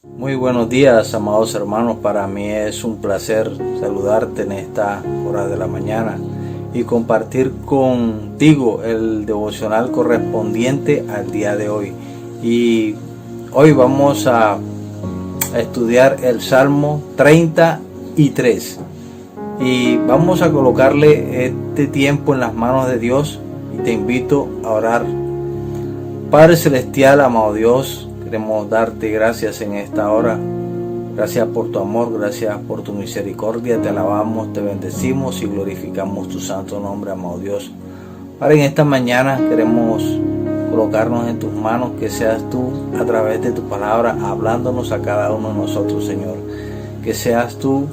Muy buenos días, amados hermanos. Para mí es un placer saludarte en esta hora de la mañana y compartir contigo el devocional correspondiente al día de hoy. Y hoy vamos a estudiar el Salmo 33 y vamos a colocarle este tiempo en las manos de Dios y te invito a orar. Padre Celestial, amado Dios, queremos darte gracias en esta hora. Gracias por tu amor, gracias por tu misericordia. Te alabamos, te bendecimos y glorificamos tu santo nombre, amado Dios. Ahora en esta mañana queremos colocarnos en tus manos, que seas tú a través de tu palabra hablándonos a cada uno de nosotros, Señor. Que seas tú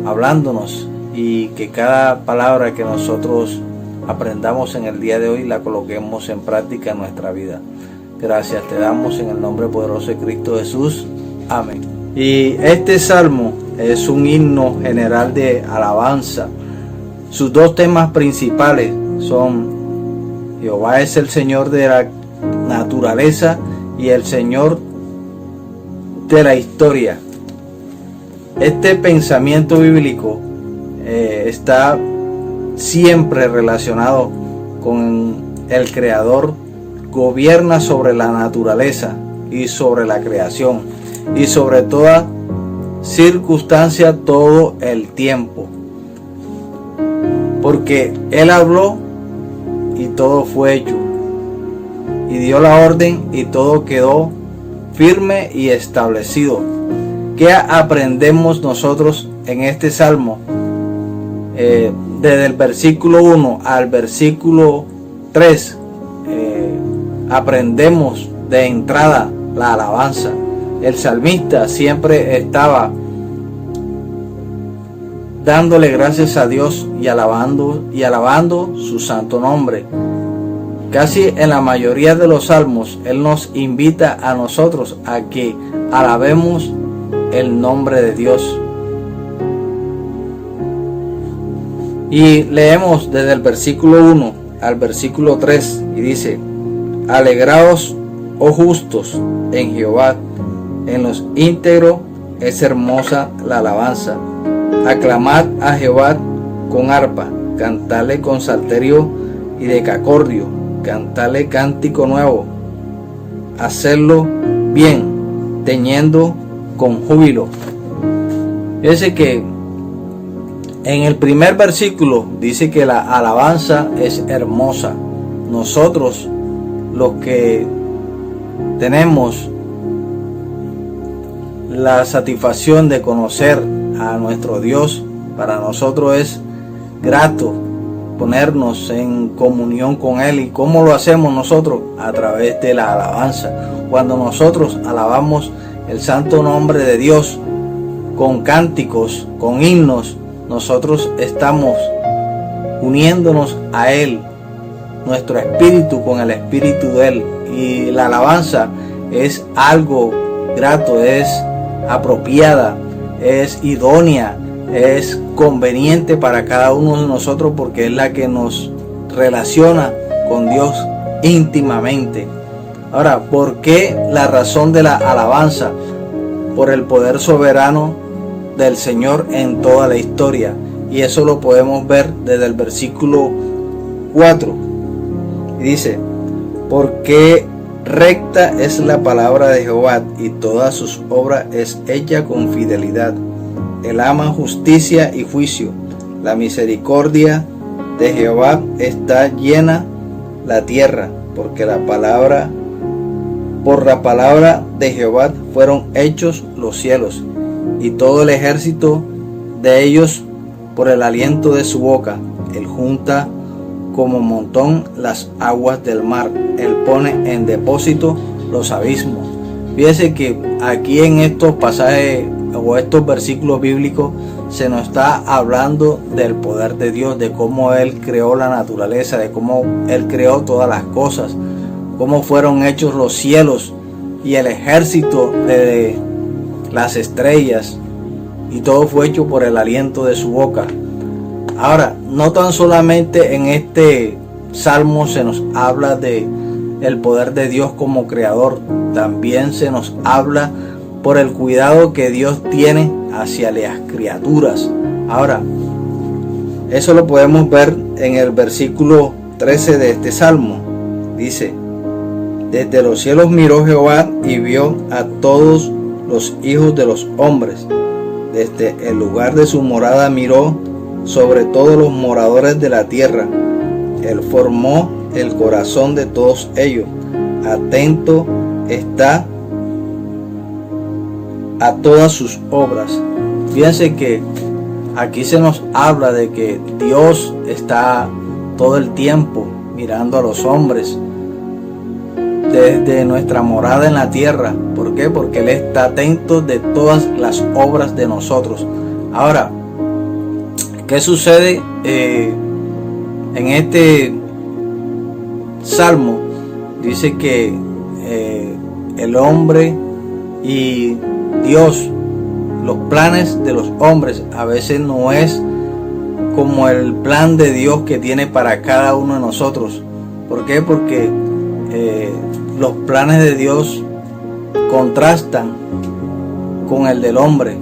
hablándonos y que cada palabra que nosotros aprendamos en el día de hoy la coloquemos en práctica en nuestra vida. Gracias te damos en el nombre poderoso de Cristo Jesús. Amén. Y este salmo es un himno general de alabanza. Sus dos temas principales son: Jehová es el Señor de la naturaleza y el Señor de la historia. Este pensamiento bíblico está siempre relacionado con el Creador. Gobierna sobre la naturaleza y sobre la creación y sobre toda circunstancia todo el tiempo, porque Él habló y todo fue hecho, y dio la orden y todo quedó firme y establecido. ¿Qué aprendemos nosotros en este salmo? Desde el versículo 1 al versículo 3 aprendemos de entrada la alabanza. El salmista siempre estaba dándole gracias a Dios y alabando su santo nombre. Casi en la mayoría de los salmos Él nos invita a nosotros a que alabemos el nombre de Dios. Y leemos desde el versículo 1 al versículo 3 y dice: Alegraos, oh justos, en Jehová, en los íntegros es hermosa la alabanza. Aclamad a Jehová con arpa, cantadle con salterio y decacordio, cantadle cántico nuevo, hacedlo bien, tañendo con júbilo. Fíjense que en el primer versículo dice que la alabanza es hermosa. Nosotros, los que tenemos la satisfacción de conocer a nuestro Dios, para nosotros es grato ponernos en comunión con Él. ¿Y cómo lo hacemos nosotros? A través de la alabanza. Cuando nosotros alabamos el santo nombre de Dios con cánticos, con himnos, nosotros estamos uniéndonos a Él, nuestro espíritu con el espíritu de Él. Y la alabanza es algo grato, es apropiada, es idónea, es conveniente para cada uno de nosotros, porque es la que nos relaciona con Dios íntimamente. Ahora, ¿por qué la razón de la alabanza? Por el poder soberano del Señor en toda la historia. Y eso lo podemos ver desde el versículo 4. Y dice: porque recta es la palabra de Jehová, y todas sus obras es hecha con fidelidad. Él ama justicia y juicio. La misericordia de Jehová está llena la tierra, porque por la palabra de Jehová fueron hechos los cielos, y todo el ejército de ellos por el aliento de su boca. Él junta como montón las aguas del mar. Él pone en depósito los abismos. Fíjese que aquí en estos pasajes o estos versículos bíblicos se nos está hablando del poder de Dios, de cómo Él creó la naturaleza, de cómo Él creó todas las cosas, cómo fueron hechos los cielos y el ejército de las estrellas, y todo fue hecho por el aliento de su boca. Ahora, no tan solamente en este salmo se nos habla de el poder de Dios como creador. También se nos habla por el cuidado que Dios tiene hacia las criaturas. Ahora, eso lo podemos ver en el versículo 13 de este salmo. Dice: desde los cielos miró Jehová y vio a todos los hijos de los hombres. Desde el lugar de su morada miró sobre todos los moradores de la tierra. Él formó el corazón de todos ellos. Atento está a todas sus obras. Fíjense que aquí se nos habla de que Dios está todo el tiempo mirando a los hombres desde nuestra morada en la tierra. ¿Por qué? Porque Él está atento de todas las obras de nosotros. Ahora, ¿qué sucede en este salmo? Dice que el hombre y Dios, los planes de los hombres a veces no es como el plan de Dios que tiene para cada uno de nosotros. ¿Por qué? Porque los planes de Dios contrastan con el del hombre.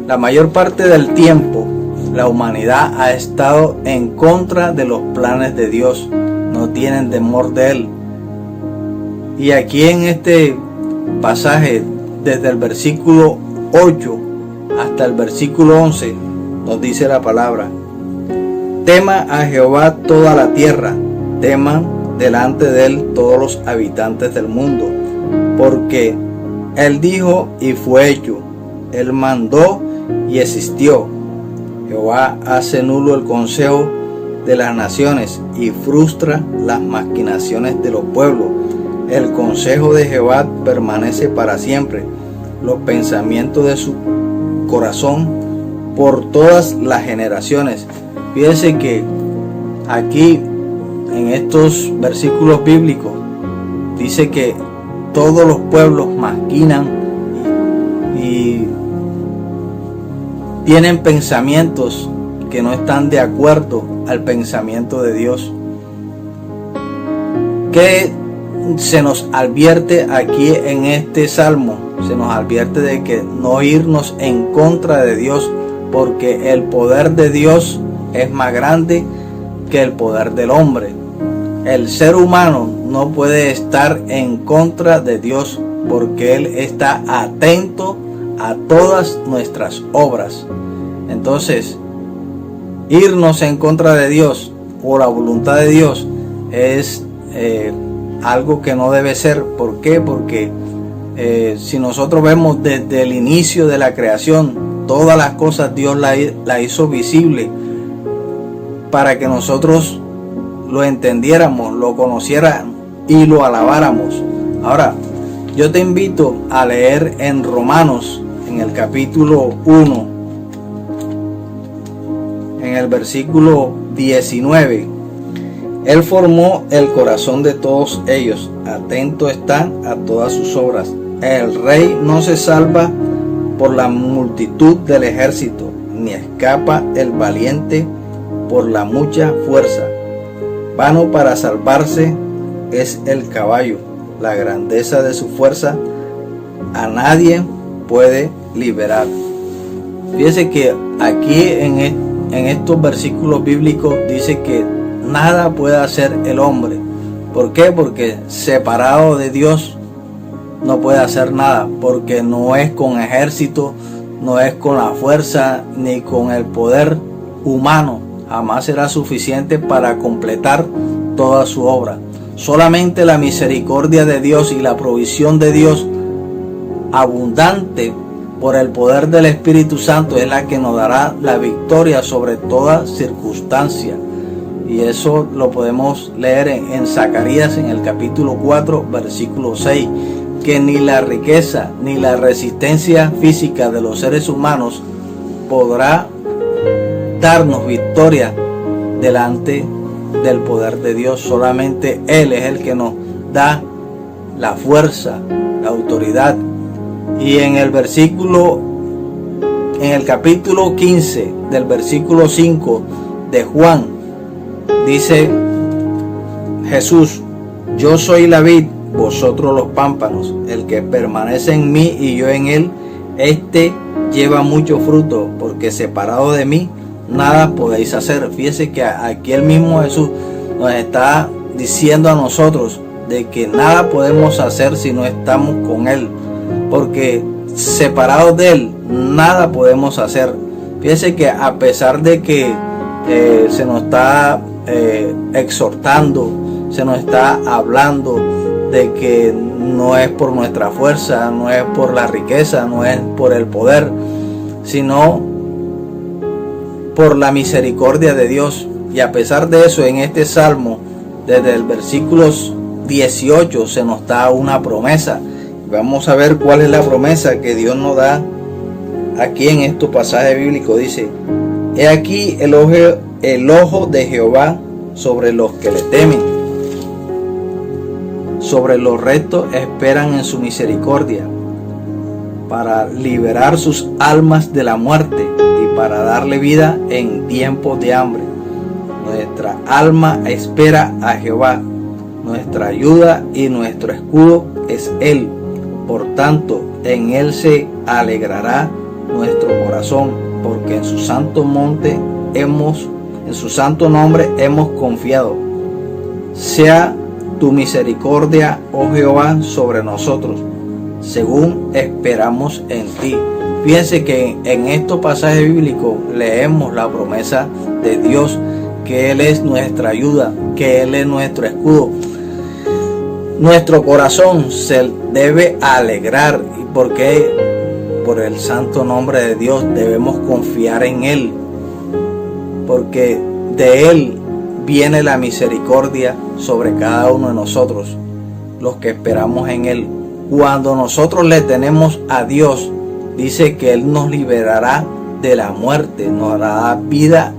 La mayor parte del tiempo la humanidad ha estado en contra de los planes de Dios. No tienen temor de Él. Y aquí en este pasaje, desde el versículo 8 hasta el versículo 11, nos dice la palabra: tema a Jehová toda la tierra, teman delante de Él todos los habitantes del mundo, porque Él dijo y fue hecho, Él mandó y existió. Jehová hace nulo el consejo de las naciones y frustra las maquinaciones de los pueblos. El consejo de Jehová permanece para siempre, los pensamientos de su corazón por todas las generaciones. Fíjense que aquí en estos versículos bíblicos dice que todos los pueblos maquinan y tienen pensamientos que no están de acuerdo al pensamiento de Dios. ¿Qué se nos advierte aquí en este salmo? Se nos advierte de que no irnos en contra de Dios, porque el poder de Dios es más grande que el poder del hombre. El ser humano no puede estar en contra de Dios, porque Él está atento a todas nuestras obras. Entonces, irnos en contra de Dios o la voluntad de Dios es algo que no debe ser. ¿Por qué? Porque si nosotros vemos desde el inicio de la creación, todas las cosas Dios la hizo visible para que nosotros lo entendiéramos, lo conociéramos y lo alabáramos. Ahora, yo te invito a leer en Romanos, en el capítulo 1, en el versículo 19. Él formó el corazón de todos ellos, atento está a todas sus obras. El rey no se salva por la multitud del ejército, ni escapa el valiente por la mucha fuerza. Vano para salvarse es el caballo, la grandeza de su fuerza a nadie puede liberar. Fíjese que aquí en estos versículos bíblicos dice que nada puede hacer el hombre. ¿Por qué? Porque separado de Dios no puede hacer nada, porque no es con ejército, no es con la fuerza ni con el poder humano. Jamás será suficiente para completar toda su obra. Solamente la misericordia de Dios y la provisión de Dios abundante por el poder del Espíritu Santo es la que nos dará la victoria sobre toda circunstancia. Y eso lo podemos leer en Zacarías, en el capítulo 4, versículo 6, que ni la riqueza ni la resistencia física de los seres humanos podrá darnos victoria delante del poder de Dios. Solamente Él es el que nos da la fuerza, la autoridad. Y en el capítulo 15 del versículo 5 de Juan, dice Jesús: Yo soy la vid, vosotros los pámpanos. El que permanece en mí y yo en él, este lleva mucho fruto, porque separado de mí nada podéis hacer. Fíjese que aquí el mismo Jesús nos está diciendo a nosotros de que nada podemos hacer si no estamos con él, porque separados de él nada podemos hacer. Fíjese que a pesar de que se nos está exhortando, se nos está hablando de que no es por nuestra fuerza, no es por la riqueza, no es por el poder, sino por la misericordia de Dios. Y a pesar de eso, en este salmo, desde el versículo 18 se nos da una promesa. Vamos a ver cuál es la promesa que Dios nos da aquí en este pasaje bíblico. Dice: he aquí el ojo de Jehová sobre los que le temen, sobre los rectos esperan en su misericordia, para liberar sus almas de la muerte y para darle vida en tiempos de hambre. Nuestra alma espera a Jehová, nuestra ayuda y nuestro escudo es Él. Por tanto, en Él se alegrará nuestro corazón, porque en su santo monte en su santo nombre hemos confiado. Sea tu misericordia, oh Jehová, sobre nosotros, según esperamos en ti. Fíjense que en estos pasajes bíblicos leemos la promesa de Dios, que Él es nuestra ayuda, que Él es nuestro escudo. Nuestro corazón se debe alegrar, porque por el santo nombre de Dios debemos confiar en Él, porque de Él viene la misericordia sobre cada uno de nosotros, los que esperamos en Él. Cuando nosotros le tenemos a Dios, dice que Él nos liberará de la muerte, nos dará vida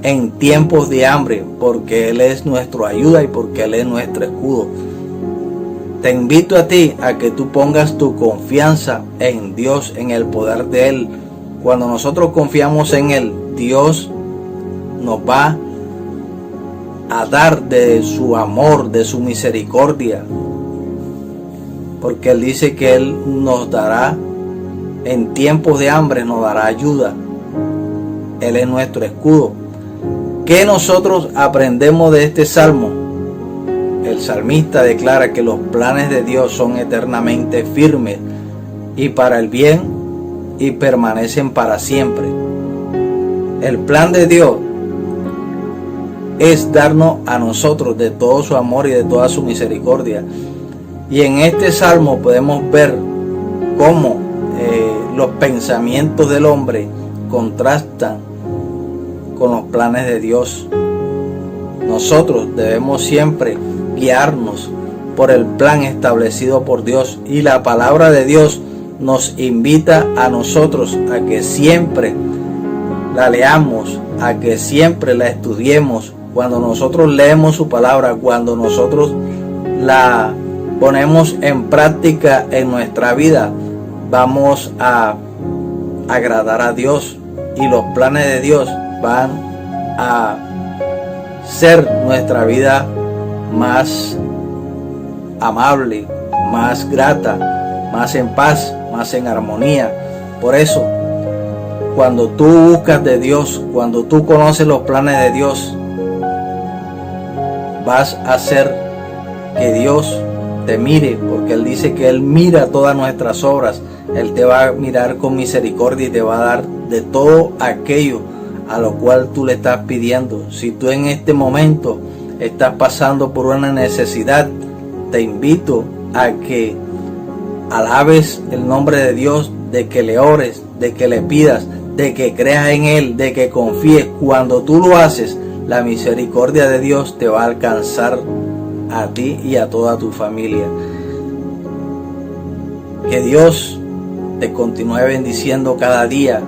en tiempos de hambre, porque Él es nuestra ayuda y porque Él es nuestro escudo. Te invito a ti a que tú pongas tu confianza en Dios, en el poder de Él. Cuando nosotros confiamos en Él, Dios nos va a dar de su amor, de su misericordia, porque Él dice que Él nos dará en tiempos de hambre, nos dará ayuda. Él es nuestro escudo. ¿Qué nosotros aprendemos de este salmo? El salmista declara que los planes de Dios son eternamente firmes y para el bien, y permanecen para siempre. El plan de Dios es darnos a nosotros de todo su amor y de toda su misericordia. Y en este salmo podemos ver cómo los pensamientos del hombre contrastan con los planes de Dios. Nosotros debemos siempre guiarnos por el plan establecido por Dios, y la palabra de Dios nos invita a nosotros a que siempre la leamos, a que siempre la estudiemos. Cuando nosotros leemos su palabra, cuando nosotros la ponemos en práctica en nuestra vida, vamos a agradar a Dios, y los planes de Dios van a ser nuestra vida más amable, más grata, más en paz, más en armonía. Por eso, cuando tú buscas de Dios, cuando tú conoces los planes de Dios, vas a hacer que Dios te mire, porque Él dice que Él mira todas nuestras obras. Él te va a mirar con misericordia y te va a dar de todo aquello a lo cual tú le estás pidiendo. Si tú en este momento estás pasando por una necesidad, te invito a que alabes el nombre de Dios, de que le ores, de que le pidas, de que creas en Él, de que confíes. Cuando tú lo haces, la misericordia de Dios te va a alcanzar a ti y a toda tu familia. Que Dios te continúe bendiciendo cada día.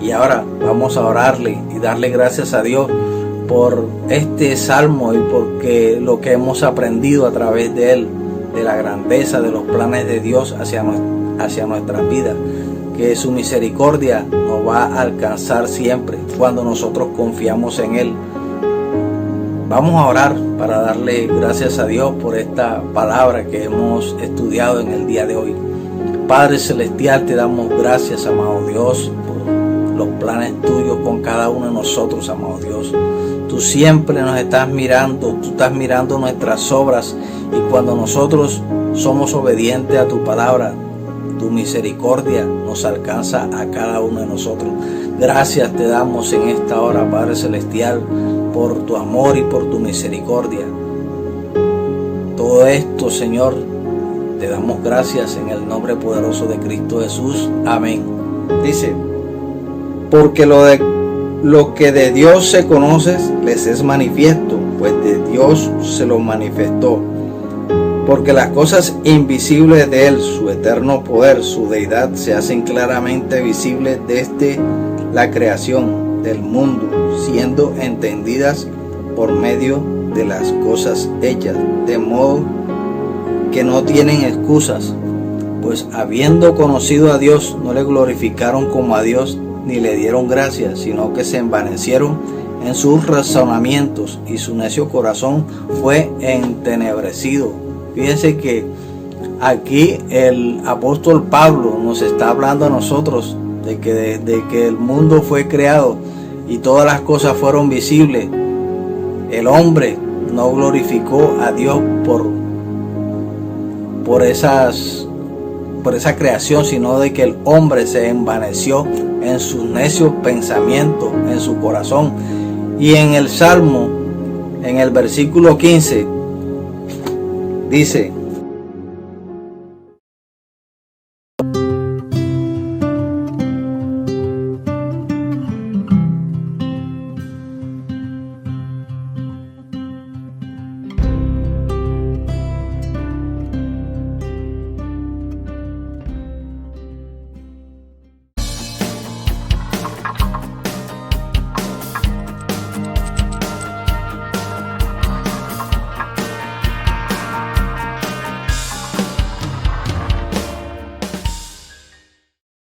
Y ahora vamos a orarle y darle gracias a Dios por este salmo y porque lo que hemos aprendido a través de él, de la grandeza de los planes de Dios hacia nuestras vidas. Que su misericordia nos va a alcanzar siempre cuando nosotros confiamos en Él. Vamos a orar para darle gracias a Dios por esta palabra que hemos estudiado en el día de hoy. Padre Celestial, te damos gracias, amado Dios, por los planes tuyos con cada uno de nosotros, amado Dios. Tú siempre nos estás mirando, tú estás mirando nuestras obras, y cuando nosotros somos obedientes a tu palabra, tu misericordia nos alcanza a cada uno de nosotros. Gracias te damos en esta hora, Padre Celestial, por tu amor y por tu misericordia. Todo esto, Señor, te damos gracias en el nombre poderoso de Cristo Jesús. Amén. Dice, porque lo que de Dios se conoce les es manifiesto, pues de Dios se lo manifestó. Porque las cosas invisibles de Él, su eterno poder, su deidad, se hacen claramente visibles desde la creación del mundo, siendo entendidas por medio de las cosas hechas, de modo que no tienen excusas, pues habiendo conocido a Dios, no le glorificaron como a Dios, ni le dieron gracias, sino que se envanecieron en sus razonamientos, y su necio corazón fue entenebrecido. Fíjense que aquí el apóstol Pablo nos está hablando a nosotros de que desde que el mundo fue creado y todas las cosas fueron visibles, el hombre no glorificó a Dios por esa creación, sino de que el hombre se envaneció en sus necios pensamientos, en su corazón. Y en el Salmo, en el versículo 15, dice: